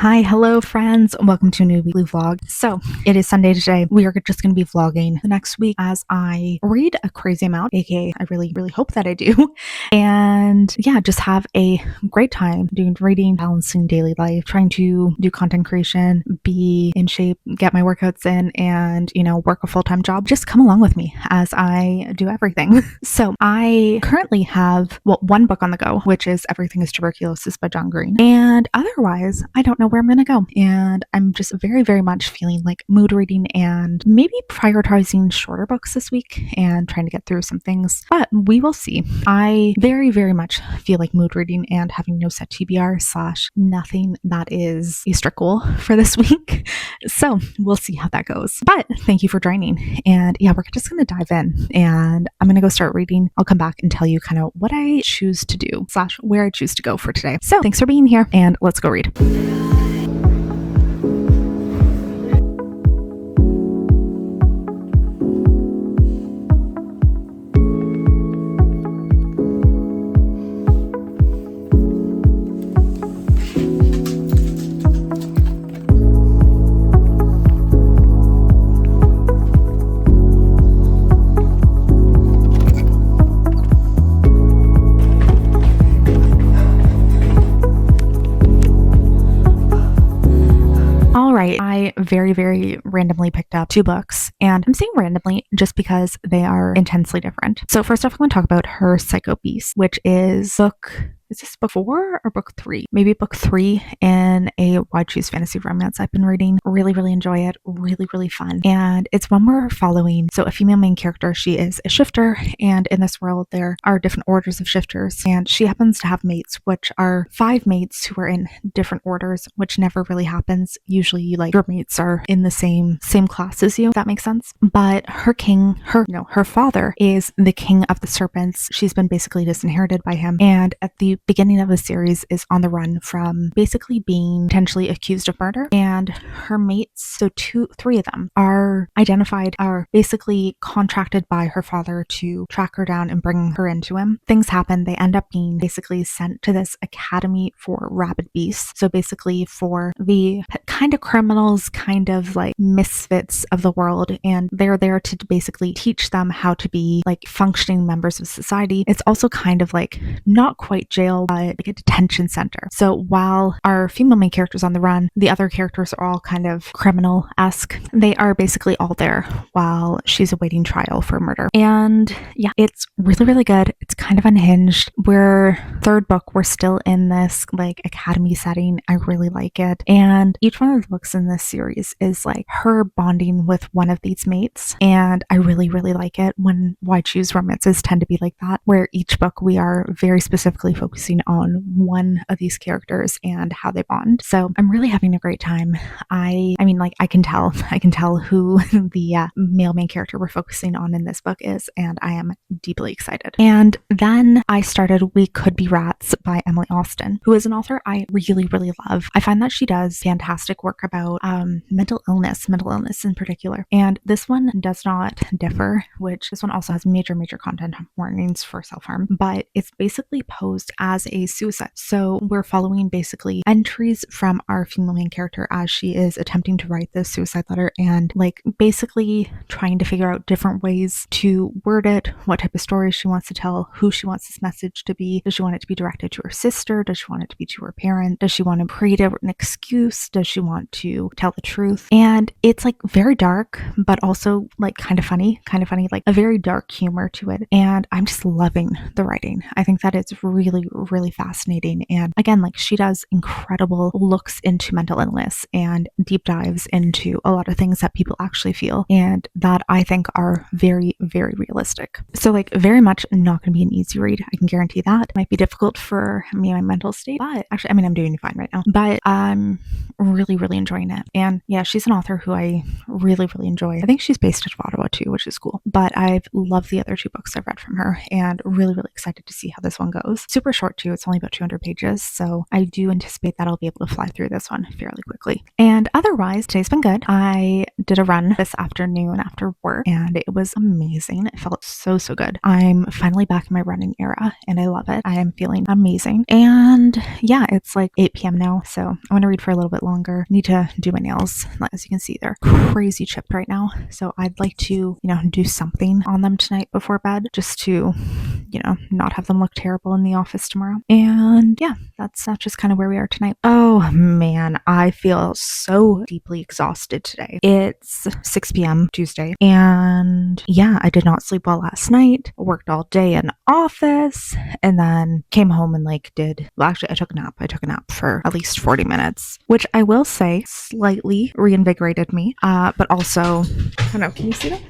Hi, hello friends. Welcome to a new weekly vlog. So it is Sunday today. We are just going to be vlogging the next week as I read a crazy amount, aka I really hope that I do. And yeah, just have a great time doing reading, balancing daily life, trying to do content creation, be in shape, get my workouts in, and work a full-time job. Just come along with me as I do everything. So I currently have one book on the go, which is Everything is Tuberculosis by John Green. And otherwise, I don't know where I'm going to go. And I'm just very much feeling like mood reading and maybe prioritizing shorter books this week and trying to get through some things. But we will see. I very much feel like mood reading and having no set TBR / nothing that is a strict goal for this week. So we'll see how that goes. But thank you for joining. And yeah, we're just going to dive in and I'm going to go start reading. I'll come back and tell you kind of what I choose to do / where I choose to go for today. So thanks for being here and let's go read. I very randomly picked up 2 books, and I'm saying randomly just because they are intensely different. So first off, I'm going to talk about Her Psycho Beast, which is is this book 4 or book 3? Maybe book 3 in a Why Choose fantasy romance I've been reading. Really enjoy it. Really fun. And it's one we're following. So a female main character, she is a shifter, and in this world there are different orders of shifters, and she happens to have mates, which are 5 mates who are in different orders, which never really happens. Usually like your mates are in the same class as you, if that makes sense. But her father is the king of the serpents. She's been basically disinherited by him, and at the beginning of the series is on the run from basically being potentially accused of murder. And her mates, so 3 of them are basically contracted by her father to track her down and bring her into him. Things happen. They end up being basically sent to this academy for rabid beasts. So basically for the kind of criminals, kind of like misfits of the world, and they're there to basically teach them how to be like functioning members of society. It's also kind of like not quite jail, but like a detention center. So while our female main character's on the run, the other characters are all kind of criminal-esque. They are basically all there while she's awaiting trial for murder. And yeah, it's really good. It's kind of unhinged. We're 3rd book. We're still in this like academy setting. I really like it. And each one of the books in this series is like her bonding with one of these mates. And I really like it when Why Choose romances tend to be like that, where each book we are very specifically focusing on one of these characters and how they bond. So I'm really having a great time. I mean, like I can tell who the male main character we're focusing on in this book is, and I am deeply excited. And then I started We Could Be Rats by Emily Austen, who is an author I really love. I find that she does fantastic work about mental illness in particular. And this one does not differ, which this one also has major content warnings for self-harm, but it's basically posed as a suicide. So we're following basically entries from our female main character as she is attempting to write this suicide letter and like basically trying to figure out different ways to word it, what type of story she wants to tell, who she wants this message to be. Does she want it to be directed to her sister? Does she want it to be to her parent? Does she want to create an excuse? Does she want to tell the truth? And it's like very dark, but also like kind of funny, like a very dark humor to it. And I'm just loving the writing. I think that it's really fascinating. And again, like she does incredible looks into mental illness and deep dives into a lot of things that people actually feel and that I think are very realistic. So like very much not going to be an easy read. I can guarantee that. It might be difficult for me, my mental state, but actually, I mean, I'm doing fine right now, but I'm really enjoying it. And yeah, she's an author who I really enjoy. I think she's based out of Ottawa too, which is cool, but I've loved the other 2 books I've read from her and really excited to see how this one goes. Super short too. It's only about 200 pages. So I do anticipate that I'll be able to fly through this one fairly quickly. And otherwise, today's been good. I did a run this afternoon after work and it was amazing. It felt so good. I'm finally back in my running era and I love it. I am feeling amazing. And yeah, it's like 8 p.m. now. So I'm going to read for a little bit longer. Need to do my nails. As you can see, they're crazy chipped right now. So I'd like to, do something on them tonight before bed just to, not have them look terrible in the office tomorrow. And yeah, that's just kind of where we are tonight. Oh man, I feel so deeply exhausted today. It's 6 p.m. Tuesday. And yeah, I did not sleep well last night. Worked all day in office and then came home and I took a nap. I took a nap for at least 40 minutes, which I will say slightly reinvigorated me. But also, I don't know, can you see that?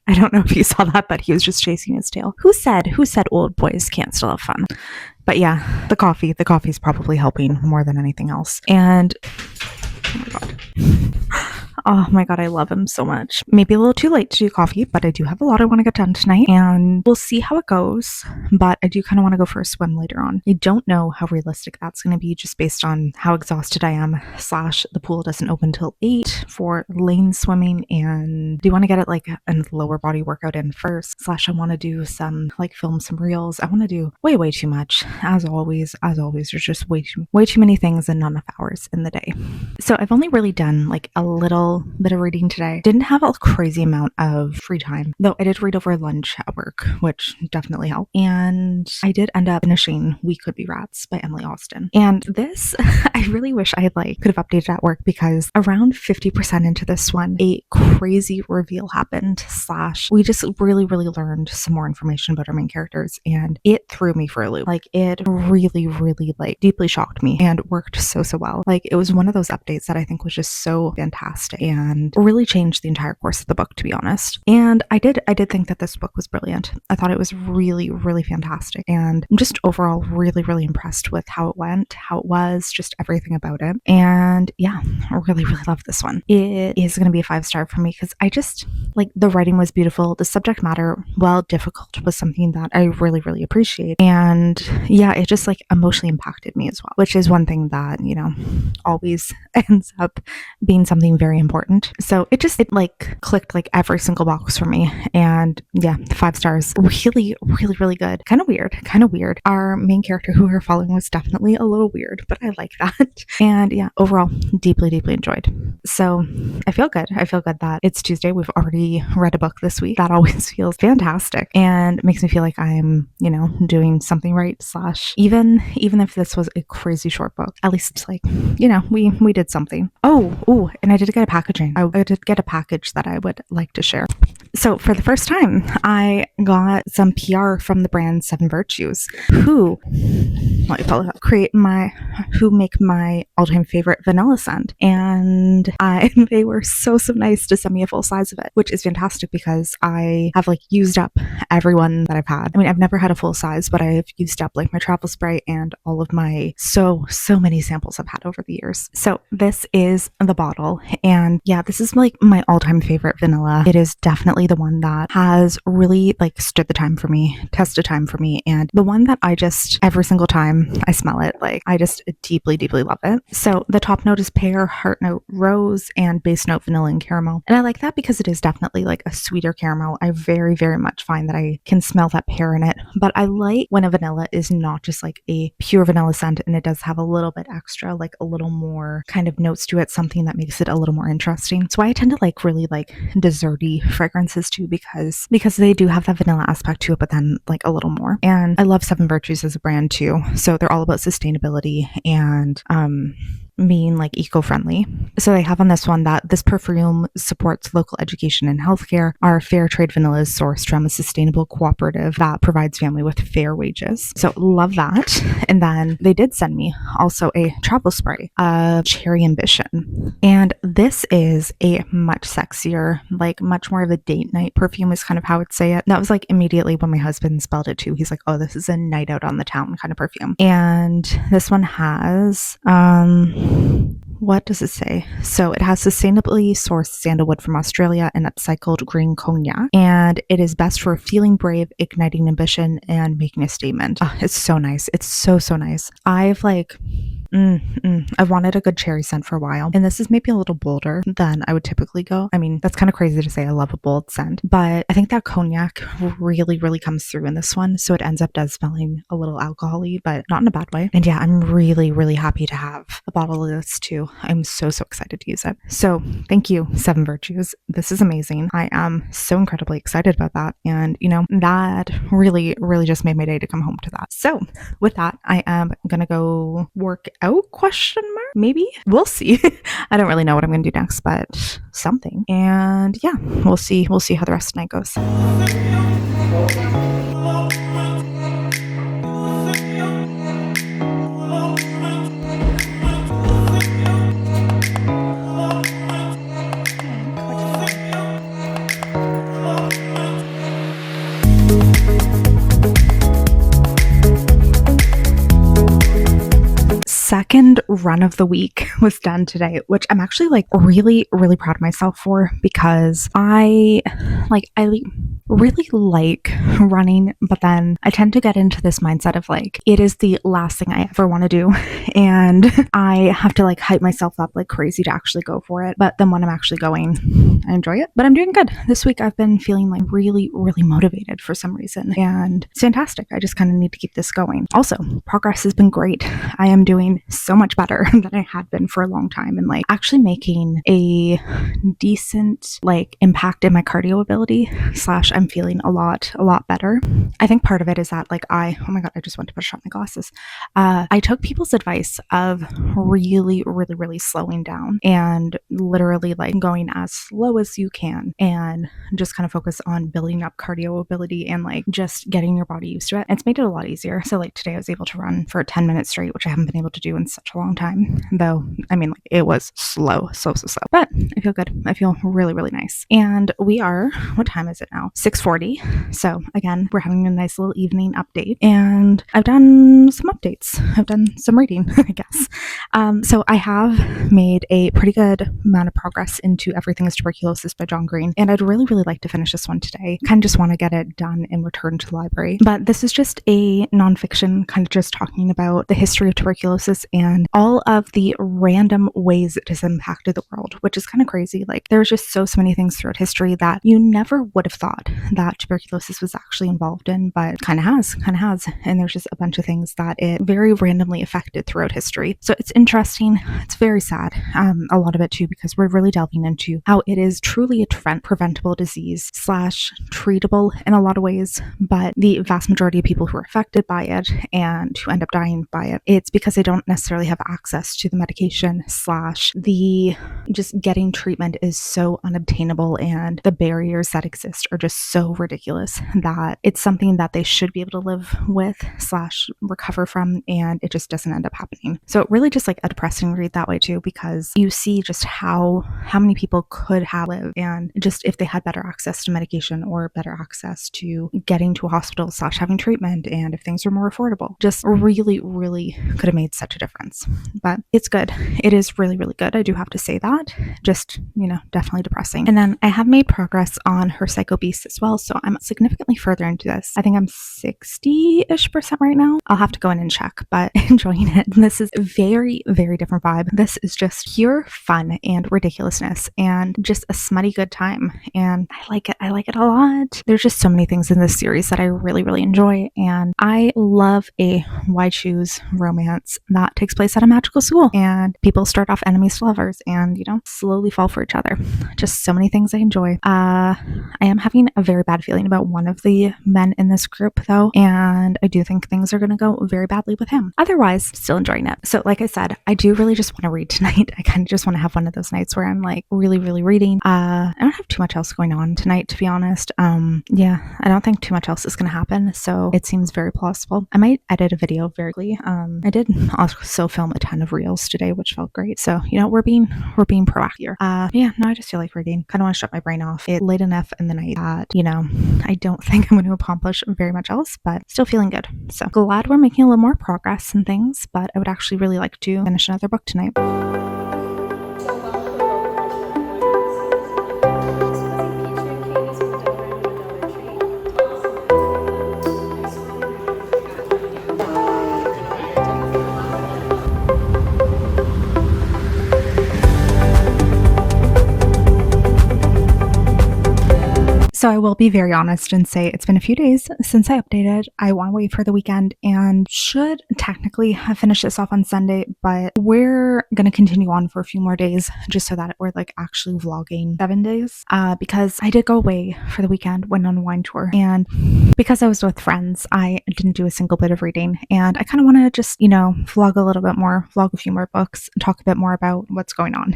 I don't know if you saw that, but he was just chasing his tail. Who said old boys can't still have fun? But yeah, the coffee's probably helping more than anything else. And oh my god. Oh my god, I love him so much. Maybe a little too late to do coffee, but I do have a lot I want to get done tonight, and we'll see how it goes. But I do kind of want to go for a swim later on. I don't know how realistic that's going to be just based on how exhausted I am, / the pool doesn't open till 8 for lane swimming, and do want to get it like a lower body workout in first, / I want to do some, film some reels. I want to do way too much. As always, there's just way too many things and not enough hours in the day. So I've only really done a little bit of reading today. Didn't have a crazy amount of free time, though I did read over lunch at work, which definitely helped. And I did end up finishing We Could Be Rats by Emily Austen. And this, I really wish I had could have updated at work, because around 50% into this one, a crazy reveal happened, / we just really learned some more information about our main characters, and it threw me for a loop. It really deeply shocked me and worked so well. It was one of those updates that I think was just so fantastic and really changed the entire course of the book, to be honest. And I did think that this book was brilliant. I thought it was really fantastic, and I'm just overall really impressed with how it went, how it was, just everything about it. And yeah, I really love this one. It is going to be a 5-star for me, because I just the writing was beautiful. The subject matter, while difficult, was something that I really appreciate. And yeah, it just emotionally impacted me as well, which is one thing that, always ends up being something very important. So it clicked every single box for me. And yeah, 5 stars. Really good. Kind of weird. Our main character who we're following was definitely a little weird, but I like that. And yeah, overall, deeply enjoyed. So I feel good that it's Tuesday. We've already read a book this week. That always feels fantastic and makes me feel like I'm, doing something right, / even if this was a crazy short book, at least we did something. Oh, and I did get a packaging. I did get a package that I would like to share. So for the first time, I got some PR from the brand Seven Virtues, who make my all-time favorite vanilla scent. And they were so nice to send me a full size of it, which is fantastic, because I have used up every one that I've had. I mean, I've never had a full size, but I've used up my travel spray and all of my so many samples I've had over the years. So this is the bottle, and yeah, this is my all-time favorite vanilla. It is definitely the one that has really stood the time for me, tested time for me, and the one that I just, every single time I smell it, I just deeply love it. So the top note is pear, heart note rose, and base note vanilla and caramel. And I like that because it is definitely a sweeter caramel. I very much find that I can smell that pear in it, but I like when a vanilla is not just a pure vanilla scent, and it does have a little bit extra, a little more kind of notes to it, something that makes it a little more interesting. So I tend to really desserty fragrances too, because they do have that vanilla aspect to it, but then a little more. And I love Seven Virtues as a brand too. So they're all about sustainability and being eco-friendly. So they have on this one that this perfume supports local education and healthcare. Our fair trade vanilla is sourced from a sustainable cooperative that provides family with fair wages. So love that. And then they did send me also a travel spray of Cherry Ambition. And this is a much sexier, much more of a date night perfume is kind of how I'd say it. That was immediately when my husband spelled it too. He's like, oh, this is a night out on the town kind of perfume. And this one has, what does it say? So it has sustainably sourced sandalwood from Australia and upcycled green cognac. And it is best for feeling brave, igniting ambition, and making a statement. Oh, it's so nice. It's so nice. I've I've wanted a good cherry scent for a while, and this is maybe a little bolder than I would typically go. I mean, that's kind of crazy to say I love a bold scent, but I think that cognac really comes through in this one, so it ends up smelling a little alcohol-y, but not in a bad way. And yeah, I'm really happy to have a bottle of this too. I'm so excited to use it. So thank you, Seven Virtues. This is amazing. I am so incredibly excited about that, and that really just made my day to come home to that. So with that, I am gonna go work out, question mark, maybe, we'll see. I don't really know what I'm gonna do next, but something. And yeah, we'll see how the rest of the night goes. Second run of the week was done today, which I'm actually really proud of myself for, because I really like running, but then I tend to get into this mindset of it is the last thing I ever want to do, and I have to hype myself up like crazy to actually go for it. But then when I'm actually going, I enjoy it. But I'm doing good this week. I've been feeling really motivated for some reason, and it's fantastic. I just kind of need to keep this going. Also, progress has been great. I am doing so much better than I had been for a long time, and actually making a decent impact in my cardio ability / I'm feeling a lot better. I think part of it is that oh my god, I just went to put on my glasses. I took people's advice of really slowing down and literally going as slow as you can, and just kind of focus on building up cardio ability and just getting your body used to it. And it's made it a lot easier. So today I was able to run for 10 minutes straight, which I haven't been able to do in such a long time, though. I mean, it was slow, but I feel good. I feel really nice. And we are, what time is it now? 6:40. So again, we're having a nice little evening update, and I've done some updates. I've done some reading, I guess. So I have made a pretty good amount of progress into Everything is Tuberculosis by John Green, and I'd really like to finish this one today. Kind of just want to get it done and return to the library. But this is just a nonfiction, kind of just talking about the history of tuberculosis and all of the random ways it has impacted the world, which is kind of crazy. There's just so many things throughout history that you never would have thought that tuberculosis was actually involved in, but kind of has. And there's just a bunch of things that it very randomly affected throughout history. So it's interesting. It's very sad. A lot of it too, because we're really delving into how it is truly a preventable disease / treatable in a lot of ways, but the vast majority of people who are affected by it and who end up dying by it, it's because they don't necessarily have access to the medication / the just getting treatment is so unobtainable, and the barriers that exist are just so ridiculous that it's something that they should be able to live with / recover from, and it just doesn't end up happening. So really just a depressing read that way too, because you see just how many people could have lived, and just if they had better access to medication or better access to getting to a hospital / having treatment, and if things were more affordable, just really could have made such a difference. But it's good. It is really good. I do have to say that. Just, definitely depressing. And then I have made progress on Her Psycho Beast as well, so I'm significantly further into this. I think I'm 60-ish% right now. I'll have to go in and check, but enjoying it. And this is a very different vibe. This is just pure fun and ridiculousness and just a smutty good time, and I like it. I like it a lot. There's just so many things in this series that I really enjoy, and I love a why choose romance that takes place at a magical school, and people start off enemies to lovers and slowly fall for each other. Just so many things I enjoy. I am having a very bad feeling about one of the men in this group though, and I do think things are going to go very badly with him. Otherwise, still enjoying it. So like I said, I do really just want to read tonight. I kind of just want to have one of those nights where I'm really reading. I don't have too much else going on tonight, to be honest. Yeah, I don't think too much else is going to happen, so it seems very plausible. I might edit a video very quickly. I did also film a ton of reels today, which felt great. So we're being proactive here. Yeah, no, I just feel like reading. Kind of want to shut my brain off. It's late enough in the night that I don't think I'm going to accomplish very much else, but still feeling good. So glad we're making a little more progress and things, but I would actually really like to finish another book tonight. So I will be very honest and say it's been a few days since I updated. I want to wait for the weekend and should technically have finished this off on Sunday, but we're going to continue on for a few more days just so that we're like actually vlogging 7 days because I did go away for the weekend, went on a wine tour, and because I was with friends, I didn't do a single bit of reading, and I kind of want to just, vlog a little bit more, vlog a few more books, and talk a bit more about what's going on.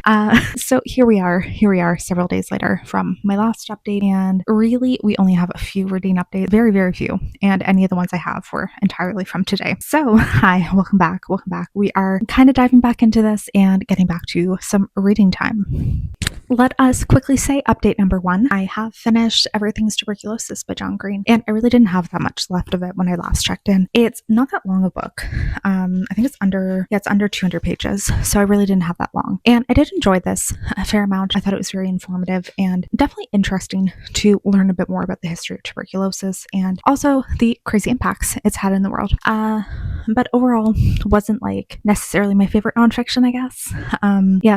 So here we are several days later from my last update, and really we only have a few reading updates, very, very few, and any of the ones I have were entirely from today. So hi, welcome back. We are kind of diving back into this and getting back to some reading time. Let us quickly say update number 1. I have finished Everything's Tuberculosis by John Green, and I really didn't have that much left of it when I last checked in. It's not that long a book. I think it's under 200 pages, so I really didn't have that long. And I did enjoy this a fair amount. I thought it was very informative and definitely interesting to learn a bit more about the history of tuberculosis and also the crazy impacts it's had in the world. But overall, wasn't like necessarily my favorite nonfiction, I guess.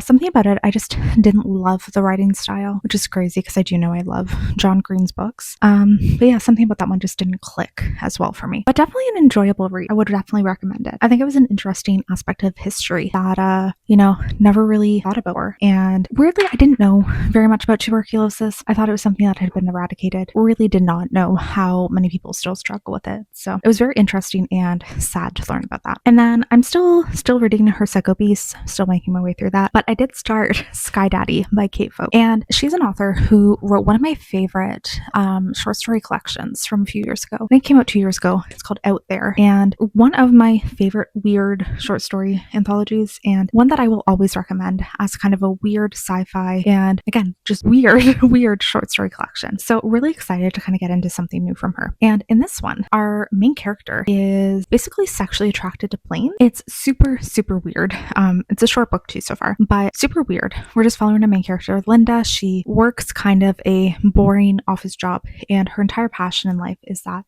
Something about it, I just didn't love the writing style, which is crazy because I do know I love John Green's books. But yeah, something about that one just didn't click as well for me. But definitely an enjoyable read. I would definitely recommend it. I think it was an interesting aspect of history that, never really thought about before. And weirdly, I didn't know very much about tuberculosis. I thought it was something that had been eradicated. Really did not know how many people still struggle with it. So it was very interesting and sad to learn about that. And then I'm still reading Her Psycho Beast, still making my way through that. But I did start Sky Daddy by Kate Folk. And she's an author who wrote one of my favorite short story collections from a few years ago. I think it came out 2 years ago. It's called Out There. And one of my favorite weird short story anthologies, and one that I will always recommend as kind of a weird sci-fi and again, just weird short story collection. So really excited to kind of get into something new from her. And in this one, our main character is basically sexually attracted to planes. It's super, super weird. It's a short book too so far, but super weird. We're just following a main character, Linda. She works kind of a boring office job, and her entire passion in life is that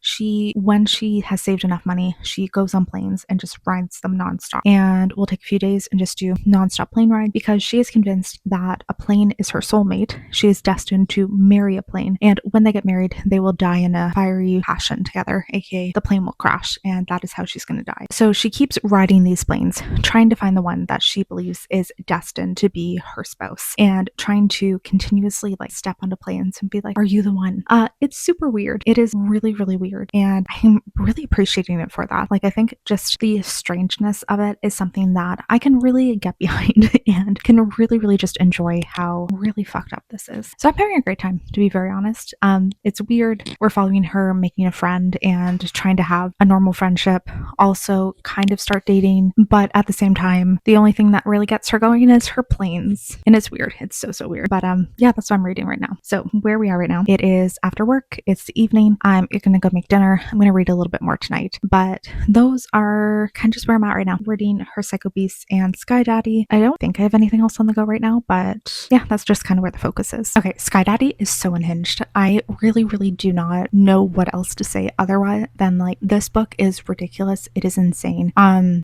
when she has saved enough money, she goes on planes and just rides them nonstop. And we'll take a few days and just do nonstop plane rides because she is convinced that a plane is her soulmate. She is destined to marry a plane, and when they get married, they will die in a fiery passion together, aka the plane will crash, and that is how she's going to die. So she keeps riding these planes, trying to find the one that she believes is destined to be her spouse, and trying to continuously like step onto planes and be like, are you the one? It's super weird. It is really, really weird, and I'm really appreciating it for that. Like, I think just the strangeness of it is something that I can really get behind and can really, really just enjoy how really fucked up this is. So I'm having a great time, to be very honest. It's weird. We're following her making a friend and trying to have a normal friendship, also kind of start dating, but at the same time, the only thing that really gets her going is her planes. And it's weird. It's so weird. But yeah, that's what I'm reading right now. So where we are right now, it is after work. It's the evening. I'm gonna go make dinner. I'm gonna read a little bit more tonight. But those are kind of just where I'm at right now. Reading Her Psycho Beast and Sky Daddy. I don't think I have anything else on the go right now, but yeah, that's just kind of where the focus is. Okay, Sky Daddy is so unhinged. I really, really do not know what else to say otherwise than like, this book is ridiculous. It is insane.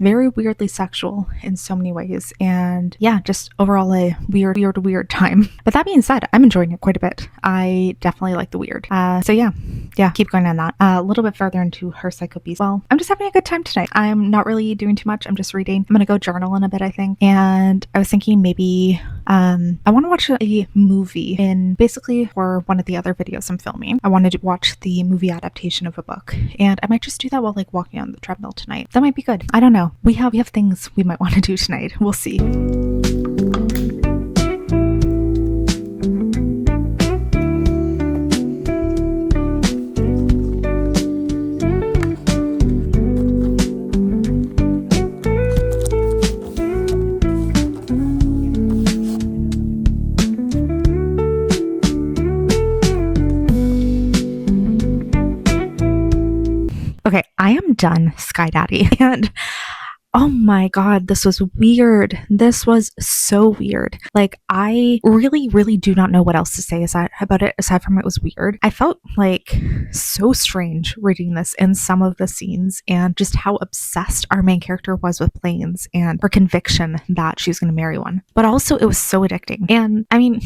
Very weirdly sexual in so many ways. And yeah, just overall a weird time. But that being said, I'm enjoying it quite a bit. I definitely like the weird. So yeah, keep going on that. A little bit further into Her Psycho Beast. Well, I'm just having a good time tonight. I'm not really doing too much. I'm just reading. I'm gonna go journal in a bit, I think. And I was thinking maybe I want to watch a movie in basically for one of the other videos I'm filming. I wanted to watch the movie adaptation of a book, and I might just do that while like walking on the treadmill tonight. That might be good. I don't know. We have things we might want to do tonight. We'll see. Okay, I am done Sky Daddy, and Oh my god, this was weird. This was so weird. Like, I really, really do not know what else to say about it aside from it was weird. I felt like so strange reading this in some of the scenes and just how obsessed our main character was with planes and her conviction that she was going to marry one. But also, it was so addicting. And I mean,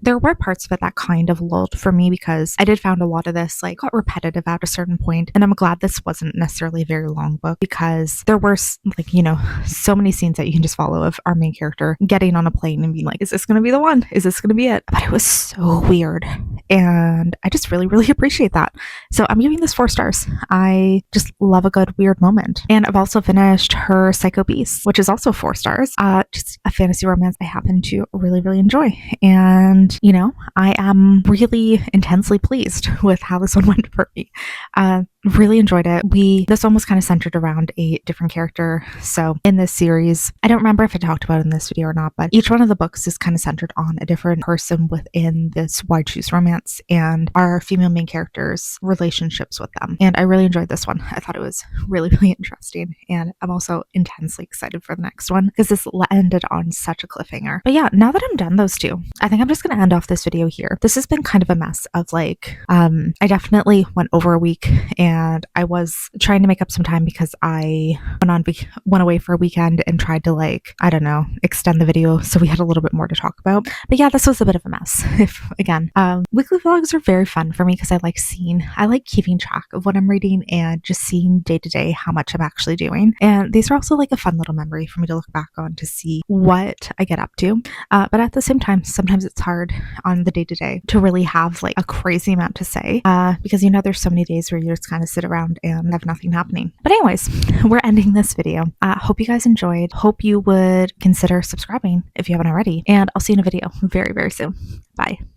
there were parts of it that kind of lulled for me because I did found a lot of this like got repetitive at a certain point, and I'm glad this wasn't necessarily a very long book because there were like, so many scenes that you can just follow of our main character getting on a plane and being like, is this going to be the one? Is this going to be it? But it was so weird. And I just really, really appreciate that. So I'm giving this 4 stars. I just love a good weird moment. And I've also finished her Psycho Beast, which is also 4 stars. Just a fantasy romance I happen to really, really enjoy. And, I am really intensely pleased with how this one went for me. Really enjoyed it. This one was kind of centered around a different character. So in this series, I don't remember if I talked about it in this video or not, but each one of the books is kind of centered on a different person within this Why Choose Romance and our female main characters' relationships with them. And I really enjoyed this one. I thought it was really, really interesting. And I'm also intensely excited for the next one because this ended on such a cliffhanger. But yeah, now that I'm done those 2, I think I'm just going to end off this video here. This has been kind of a mess of like, I definitely went over a week and I was trying to make up some time because I went away for a weekend and tried to like, I don't know, extend the video so we had a little bit more to talk about. But yeah, this was a bit of a mess. Weekly vlogs are very fun for me because I like keeping track of what I'm reading and just seeing day to day how much I'm actually doing. And these are also like a fun little memory for me to look back on to see what I get up to. But at the same time, sometimes it's hard on the day to day to really have like a crazy amount to say because there's so many days where you just kind of sit around and have nothing happening. But anyways, we're ending this video. Hope you guys enjoyed. Hope you would consider subscribing if you haven't already. And I'll see you in a video very, very soon. Bye.